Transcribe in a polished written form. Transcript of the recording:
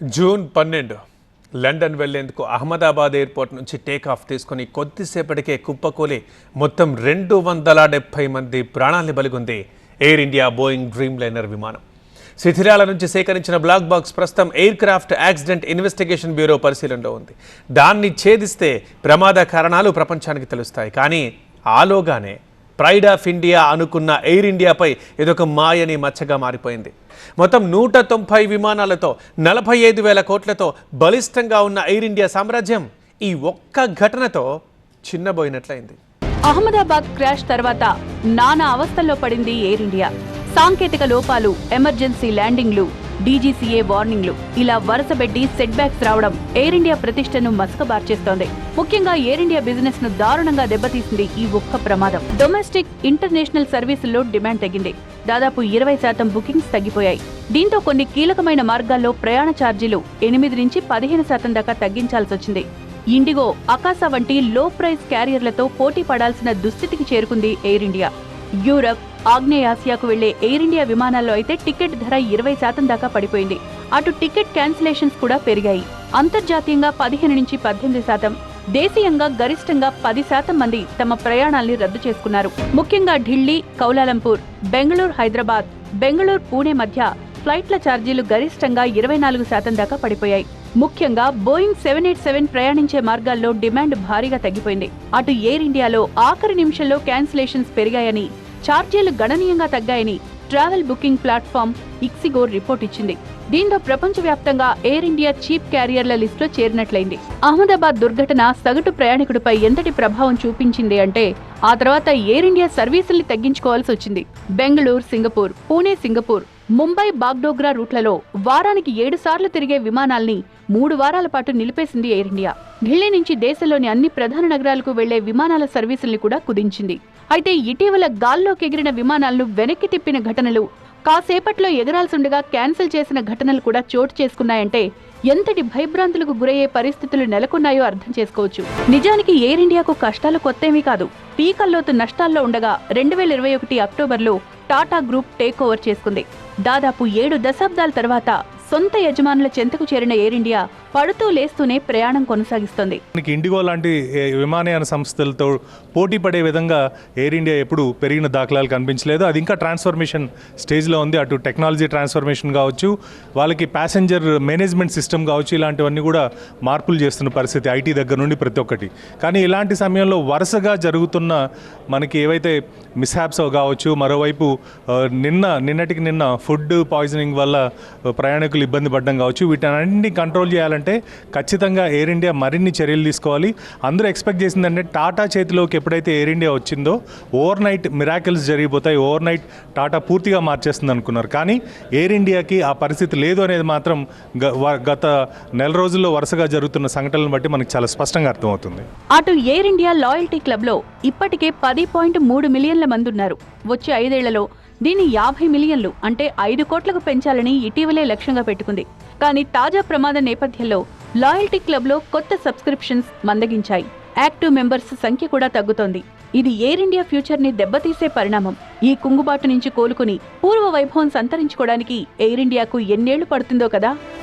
June 12 London వెళ్లేందుకు Ahmedabad airport నుంచి takeoff తీసుకుని కొద్దిసేపటికే కుప్పకూలి మొత్తం 270 మంది ప్రాణాల్ని బలిగొంది air India Boeing Dreamliner విమానం. శిథిలాల నుంచి సేకరించిన బ్లాక్ బాక్స్ ప్రస్తుతం aircraft accident investigation bureau పరిశీలనలో ఉంది. దాన్ని ఛేదిస్తే ప్రమాద కారణాలు ప్రపంచానికి తెలుస్తాయి. కానీ ఆలోగానే ప్రైడ్ ఆఫ్ ఇండియా అనుకున్న ఎయిర్ ఇండియాపై ఇదొక మాయని మచ్చగా మారిపోయింది. మొత్తం 190 విమానాలతో 45,000 కోట్లతో బలిష్టంగా ఉన్న ఎయిర్ ఇండియా సామ్రాజ్యం ఈ ఒక్క ఘటనతో చిన్నబోయినట్లయింది. అహ్మదాబాద్ క్రాష్ తర్వాత నానా అవస్థల్లో పడింది ఎయిర్ ఇండియా. సాంకేతిక లోపాలు, ఎమర్జెన్సీ ల్యాండింగ్లు, డీజీసీఏ వార్నింగ్లు, ఇలా వరుసబెట్టి సెట్ బ్యాక్స్ రావడం ఎయిర్ ఇండియా ప్రతిష్టను మసకబార్చేస్తోంది. ముఖ్యంగా ఎయిర్ ఇండియా బిజినెస్ ను దారుణంగా దెబ్బతీసింది ఈ ఒక్క ప్రమాదం. డొమెస్టిక్, ఇంటర్నేషనల్ సర్వీసుల్లో డిమాండ్ తగ్గింది. దాదాపు 20% బుకింగ్స్ తగ్గిపోయాయి. దీంతో కొన్ని కీలకమైన మార్గాల్లో ప్రయాణ ఛార్జీలు 8 నుంచి 15% దాకా తగ్గించాల్సొచ్చింది. ఇండిగో, అకాసా వంటి లో ప్రైస్ క్యారియర్లతో పోటీ పడాల్సిన దుస్థితికి చేరుకుంది ఎయిర్ ఇండియా. యూరప్, ఆగ్నేయాసియాకు వెళ్లే ఎయిర్ ఇండియా విమానాల్లో అయితే టికెట్ ధర 20% దాకా పడిపోయింది. అటు టికెట్ క్యాన్సిలేషన్స్ కూడా పెరిగాయి. అంతర్జాతీయంగా 15 నుంచి 18%, దేశీయంగా గరిష్టంగా 10% మంది తమ ప్రయాణాల్ని రద్దు చేసుకున్నారు. ముఖ్యంగా ఢిల్లీ, కౌలాలంపూర్, బెంగళూరు, హైదరాబాద్, బెంగళూరు, పూణే మధ్య ఫ్లైట్ల ఛార్జీలు గరిష్టంగా 24% దాకా పడిపోయాయి. ముఖ్యంగా బోయింగ్ 787 ప్రయాణించే మార్గాల్లో డిమాండ్ భారీగా తగ్గిపోయింది. అటు ఎయిర్ ఇండియాలో ఆఖరి నిమిషంలో క్యాన్సిలేషన్స్ పెరిగాయని, ఛార్జీలు గణనీయంగా తగ్గాయని travel booking platform ixigo report ఇచ్చింది. దీంతో ప్రపంచవ్యాప్తంగా ఎయిర్ ఇండియా చీప్ క్యారియర్ల లిస్టులో చేరినట్లయింది. అహ్మదాబాద్ దుర్ఘటన సగటు ప్రయాణికుడిపై ఎంతటి ప్రభావం చూపించింది అంటే ఆ తర్వాత ఎయిర్ ఇండియా సర్వీసుల్ని తగ్గించుకోవాల్సి వచ్చింది. బెంగళూరు, సింగపూర్, పూణే, సింగపూర్, ముంబై, బాగ్డోగ్రా రూట్లలో వారానికి 7 సార్లు తిరిగే విమానాల్ని 3 వారాల పాటు నిలిపేసింది ఎయిర్ ఇండియా. ఢిల్లీ నుంచి దేశంలోని అన్ని ప్రధాన నగరాలకు వెళ్లే విమానాల సర్వీసుల్ని కూడా కుదించింది. అయితే ఇటీవల గాల్లోకి ఎగిరిన విమానాలను వెనక్కి తిప్పిన ఘటనలు, కాసేపట్లో ఎగరాల్సిండగా క్యాన్సిల్ చేసిన ఘటనలు కూడా చోటు చేసుకున్నాయంటే ఎంతటి భయభ్రాంతులకు గురయ్యే పరిస్థితులు నెలకొన్నాయో అర్థం చేసుకోవచ్చు. నిజానికి ఎయిర్ ఇండియాకు కష్టాలు కొత్తేమీ కాదు. పీకల్లోతు నష్టాల్లో ఉండగా 2021 అక్టోబర్లో టాటా గ్రూప్ టేక్ ఓవర్ చేసుకుంది. దాదాపు 7 దశాబ్దాల తర్వాత సొంత యజమానుల చెంతకు చేరిన ఎయిర్ ఇండియా పడుతూ లేస్తూనే ప్రయాణం కొనసాగిస్తోంది. ఇండిగో లాంటి విమానయాన సంస్థలతో పోటీ పడే విధంగా ఎయిర్ ఇండియా ఎప్పుడు పెరిగిన దాఖలాలు కనిపించలేదు. అది ఇంకా ట్రాన్స్ఫర్మేషన్ స్టేజ్లో ఉంది. అటు టెక్నాలజీ ట్రాన్స్ఫర్మేషన్ కావచ్చు, వాళ్ళకి ప్యాసింజర్ మేనేజ్మెంట్ సిస్టమ్ కావచ్చు, ఇలాంటివన్నీ కూడా మార్పులు చేస్తున్న పరిస్థితి ఐటీ దగ్గర నుండి ప్రతి ఒక్కటి. కానీ ఇలాంటి సమయంలో వరుసగా జరుగుతున్న మనకి ఏవైతే మిస్హాప్స్ కావచ్చు, మరోవైపు నిన్నటికి నిన్న ఫుడ్ పాయిజనింగ్ వల్ల ప్రయాణికులు ఇబ్బంది పడడం కావచ్చు, వీటన్నింటినీ కంట్రోల్ చేయాలంటే ఖచ్చితంగా ఎయిర్ ఇండియా మరిన్ని చర్యలు తీసుకోవాలి. అందరూ ఎక్స్పెక్ట్ చేసిందంటే టాటా చేతిలోకి ఎప్పుడైతే ఎయిర్ ఇండియా వచ్చిందో ఓవర్ నైట్ మిరాకిల్స్ జరిగిపోతాయి, ఓవర్ నైట్ టాటా పూర్తిగా మార్చేస్తుంది అనుకున్నారు. కానీ ఎయిర్ ఇండియాకి ఆ పరిస్థితి లేదు అనేది మాత్రం గత నెల రోజుల్లో వరుసగా జరుగుతున్న సంఘటనలను బట్టి మనకు చాలా స్పష్టంగా అర్థమవుతుంది. అటు ఎయిర్ ఇండియా లాయల్టీ క్లబ్లో ఇప్పటికే 10.3 మిలియన్ల మంది ఉన్నారు. వచ్చే 5 ఏళ్లలో దీన్ని 50 మిలియన్లు అంటే 5 కోట్లకు పెంచాలని ఇటీవలే లక్ష్యంగా పెట్టుకుంది. కానీ తాజా ప్రమాద నేపథ్యంలో లాయల్టీ క్లబ్లో కొత్త సబ్స్క్రిప్షన్స్ మందగించాయి. యాక్టివ్ మెంబర్స్ సంఖ్య కూడా తగ్గుతోంది. ఇది ఎయిర్ ఇండియా ఫ్యూచర్ ని దెబ్బతీసే పరిణామం. ఈ కుంగుబాటు నుంచి కోలుకుని పూర్వ వైభవం సంతరించుకోవడానికి ఎయిర్ ఇండియాకు ఎన్నేళ్లు పడుతుందో కదా.